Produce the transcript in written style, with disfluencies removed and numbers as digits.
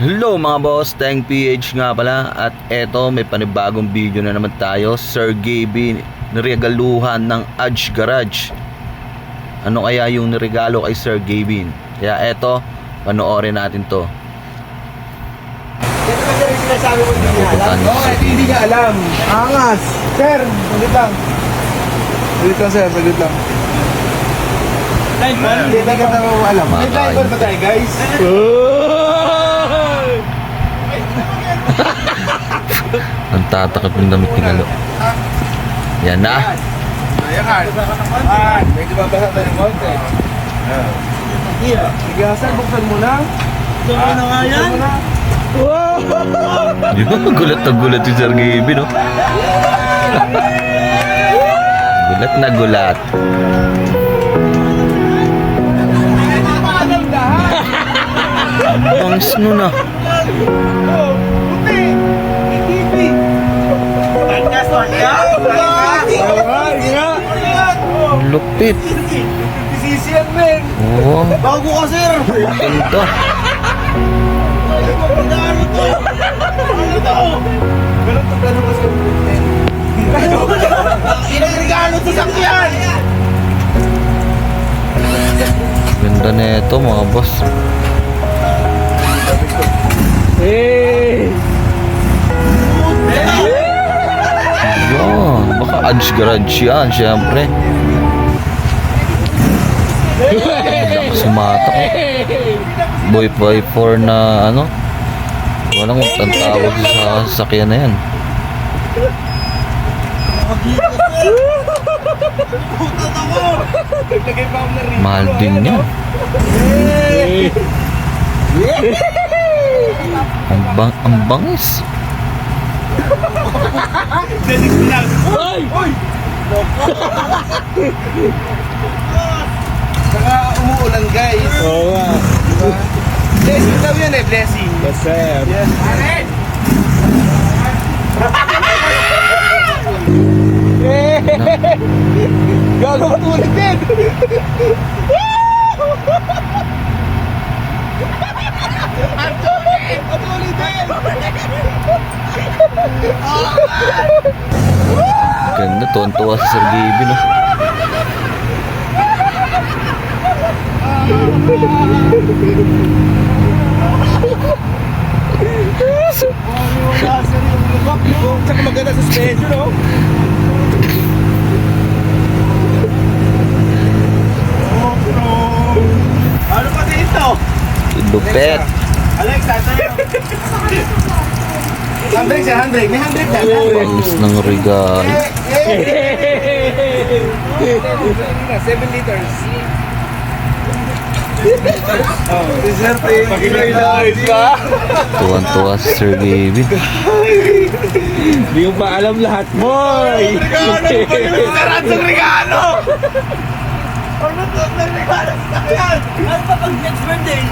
Hello mga boss, Teng PH nga pala. At eto, may panibagong video na naman tayo. Sir Gaby, niregaluhan ng Edge Garage. Ano kaya yung niregalo kay Sir Gaby? Kaya eto, panoorin natin to. Ito ba yung sinasabi mo hindi niya alam? Oo, hindi niya alam. Angas! Sir, saglit lang. Saglit lang sir, saglit lang. Hindi na kita mo alam. May blind ba tayo guys? Ang tatakip ng damit ni Galo. Yan na. Ayan. Medyo babasa tayo ng konti. Sige sir, buksan mo na. Buksan mo na yan. Di ba gulat na gulat si Sir Gaby, no? Gulat na gulat. Ang bangis nun ah. Ang lupit. Sisiyan men. Oo. Bago ka sir. Ganda. Ganun ka sir. Inagregalo sa sakyan. Ganda na ito mga boss. Yan. Baka Edge Garage yan, syempre. Sumatak. Boy 4 na ano. Walang ang tawag sa sasakyan na yan. Mahal din yan. Ang bangis. Saka umuulan guys. Oo nga. Blessing daw yan eh, blessing. Yes sir. Yes. Gago matulit din. Matulit din. Ganda, tuwan-tuwa si Sir Gaby, no? Saka maganda suspension, no? Ano pa dito? Lupet. Alexa, sa'yo. Handbrake siya, handbrake. May handbrake dyan. Bangis ng regalo. 7 liters. Oh, sir, pag-ilayos ka. Tuwan-tuwa si Sir Gaby. Hindi ko pa alam lahat, boy! Regalo pa yung saransong regalo! Ano to? Regalo sa yan! Ano pa pag next birthday?